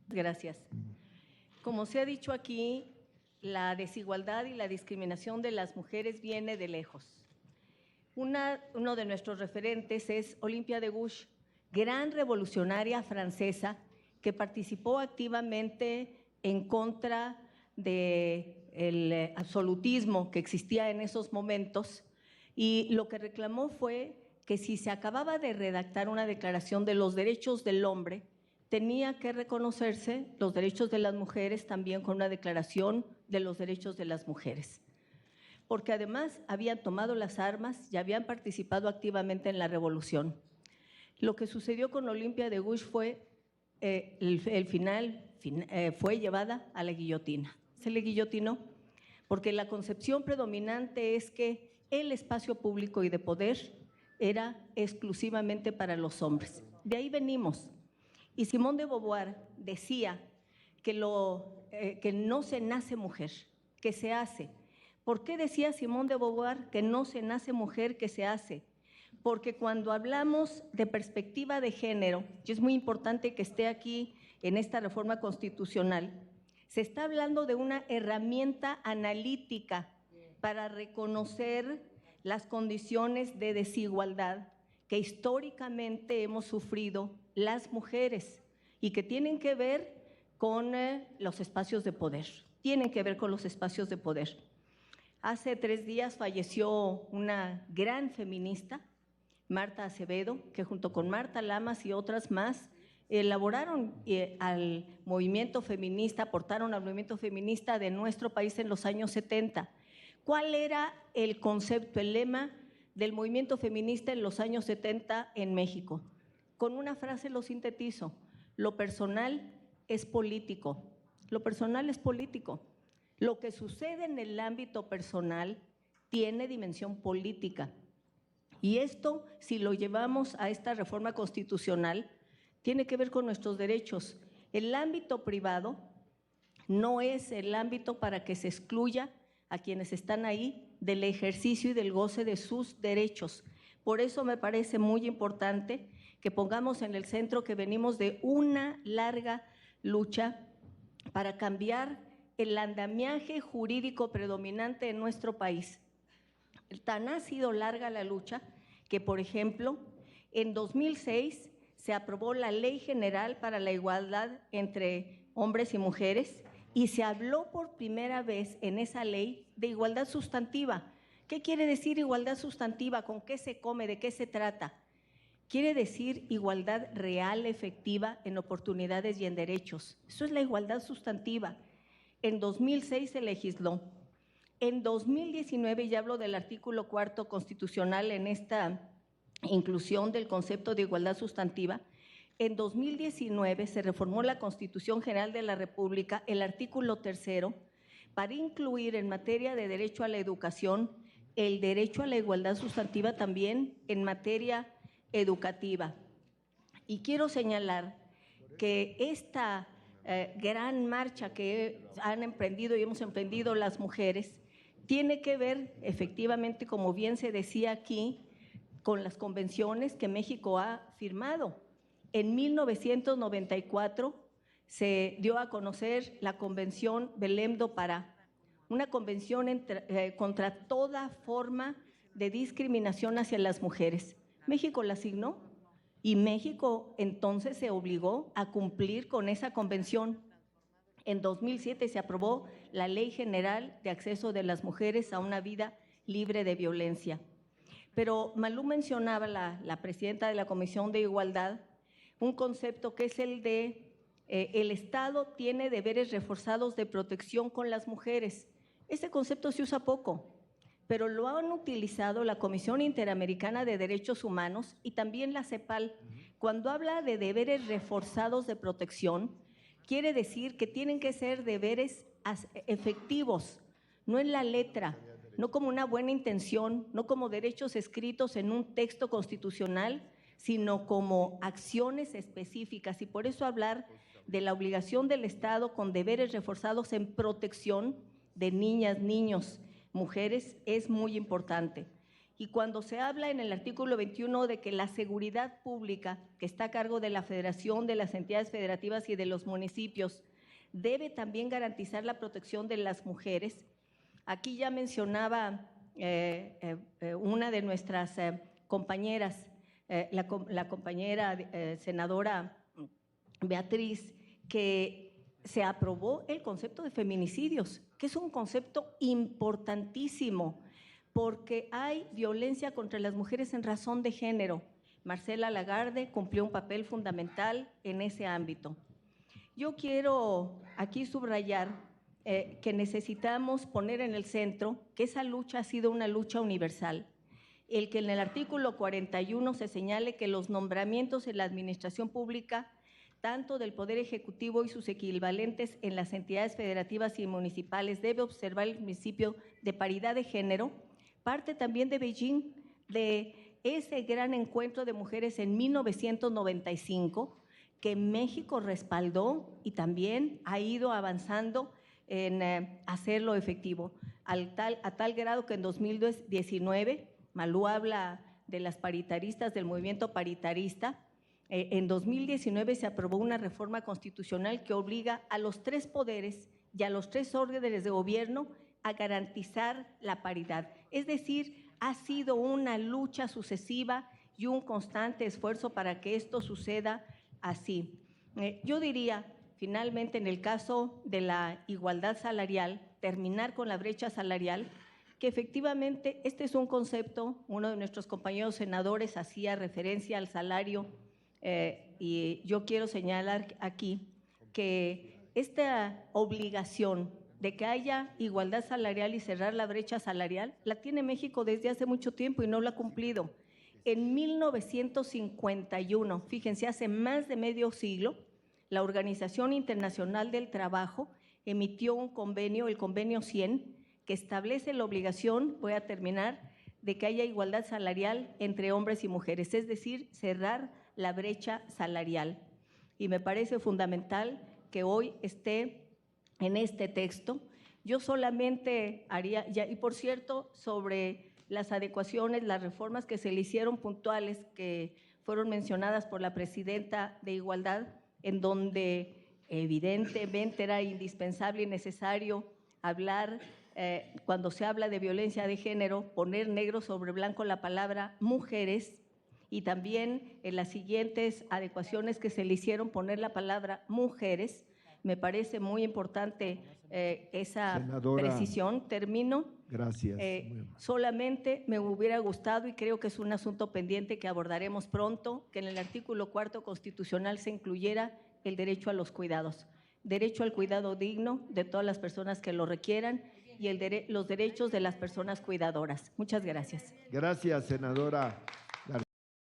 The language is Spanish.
Gracias. Como se ha dicho aquí, la desigualdad y la discriminación de las mujeres viene de lejos. Uno de nuestros referentes es Olympia de Gouges, gran revolucionaria francesa que participó activamente en contra del absolutismo que existía en esos momentos, y lo que reclamó fue que si se acababa de redactar una declaración de los derechos del hombre, tenía que reconocerse los derechos de las mujeres también con una declaración de los derechos de las mujeres, porque además habían tomado las armas y habían participado activamente en la revolución. Lo que sucedió con Olympia de Gouges fue, fue llevada a la guillotina. Se le guillotinó porque la concepción predominante es que el espacio público y de poder era exclusivamente para los hombres. De ahí venimos. Y Simone de Beauvoir decía que no se nace mujer, que se hace. ¿Por qué decía Simone de Beauvoir que no se nace mujer, que se hace? Porque cuando hablamos de perspectiva de género, y es muy importante que esté aquí en esta reforma constitucional, se está hablando de una herramienta analítica para reconocer las condiciones de desigualdad que históricamente hemos sufrido las mujeres y que tienen que ver con los espacios de poder, Hace 3 días falleció una gran feminista, Marta Acevedo, que junto con Marta Lamas y otras más elaboraron al movimiento feminista, aportaron al movimiento feminista de nuestro país en los años 70. ¿Cuál era el concepto, el lema del movimiento feminista en los años 70 en México? Con una frase lo sintetizo: lo personal es político. Lo personal es político. Lo que sucede en el ámbito personal tiene dimensión política. Y esto, si lo llevamos a esta reforma constitucional, tiene que ver con nuestros derechos. El ámbito privado no es el ámbito para que se excluya a quienes están ahí del ejercicio y del goce de sus derechos. Por eso me parece muy importante que pongamos en el centro que venimos de una larga lucha para cambiar el andamiaje jurídico predominante en nuestro país. Tan ha sido larga la lucha que, por ejemplo, en 2006 se aprobó la Ley General para la Igualdad entre Hombres y Mujeres y se habló por primera vez en esa ley de igualdad sustantiva. ¿Qué quiere decir igualdad sustantiva? ¿Con qué se come? ¿De qué se trata? Quiere decir igualdad real, efectiva, en oportunidades y en derechos. Eso es la igualdad sustantiva. En 2006 se legisló. En 2019, ya hablo del artículo 4 constitucional en esta inclusión del concepto de igualdad sustantiva, en 2019 se reformó la Constitución General de la República, el artículo 3, para incluir en materia de derecho a la educación el derecho a la igualdad sustantiva también en materia educativa. Y quiero señalar que esta gran marcha que han emprendido y hemos emprendido las mujeres tiene que ver efectivamente, como bien se decía aquí, con las convenciones que México ha firmado. En 1994 se dio a conocer la Convención Belém do Pará, una convención contra toda forma de discriminación hacia las mujeres. México la signó y México entonces se obligó a cumplir con esa convención. En 2007 se aprobó la Ley General de Acceso de las Mujeres a una vida libre de violencia. Pero Malú mencionaba, la presidenta de la Comisión de Igualdad, un concepto que es el de el Estado tiene deberes reforzados de protección con las mujeres. Ese concepto se usa poco, pero lo han utilizado la Comisión Interamericana de Derechos Humanos y también la CEPAL. Cuando habla de deberes reforzados de protección, quiere decir que tienen que ser deberes efectivos, no en la letra, no como una buena intención, no como derechos escritos en un texto constitucional, sino como acciones específicas. Y por eso hablar de la obligación del Estado con deberes reforzados en protección de niñas, niños, mujeres es muy importante. Y cuando se habla en el artículo 21 de que la seguridad pública, que está a cargo de la Federación, de las entidades federativas y de los municipios, debe también garantizar la protección de las mujeres. Aquí ya mencionaba una de nuestras compañeras, la compañera senadora Beatriz, que se aprobó el concepto de feminicidios, que es un concepto importantísimo, porque hay violencia contra las mujeres en razón de género. Marcela Lagarde cumplió un papel fundamental en ese ámbito. Yo quiero aquí subrayar que necesitamos poner en el centro que esa lucha ha sido una lucha universal. El que en el artículo 41 se señale que los nombramientos en la administración pública, tanto del Poder Ejecutivo y sus equivalentes en las entidades federativas y municipales, debe observar el principio de paridad de género, parte también de Beijing, de ese gran encuentro de mujeres en 1995, que México respaldó y también ha ido avanzando en hacerlo efectivo, a tal grado que en 2019, Malú habla de las paritaristas, del movimiento paritarista, en 2019 se aprobó una reforma constitucional que obliga a los 3 poderes y a los 3 órdenes de gobierno a garantizar la paridad. Es decir, ha sido una lucha sucesiva y un constante esfuerzo para que esto suceda así. Yo diría, finalmente, en el caso de la igualdad salarial, terminar con la brecha salarial, que efectivamente este es un concepto, uno de nuestros compañeros senadores hacía referencia al salario, y yo quiero señalar aquí que esta obligación de que haya igualdad salarial y cerrar la brecha salarial, la tiene México desde hace mucho tiempo y no lo ha cumplido. En 1951, fíjense, hace más de medio siglo, la Organización Internacional del Trabajo emitió un convenio, el Convenio 100, que establece la obligación, voy a terminar, de que haya igualdad salarial entre hombres y mujeres, es decir, cerrar la brecha salarial. Y me parece fundamental que hoy esté en este texto. Yo solamente haría, y por cierto, sobre las adecuaciones, las reformas que se le hicieron puntuales, que fueron mencionadas por la presidenta de Igualdad, en donde evidentemente era indispensable y necesario hablar, cuando se habla de violencia de género, poner negro sobre blanco la palabra mujeres, y también en las siguientes adecuaciones que se le hicieron poner la palabra mujeres. Me parece muy importante esa Senadora, precisión. Termino. Gracias. Solamente me hubiera gustado, y creo que es un asunto pendiente que abordaremos pronto, que en el artículo 4 constitucional se incluyera el derecho a los cuidados, derecho al cuidado digno de todas las personas que lo requieran y los derechos de las personas cuidadoras. Muchas gracias. Gracias, senadora.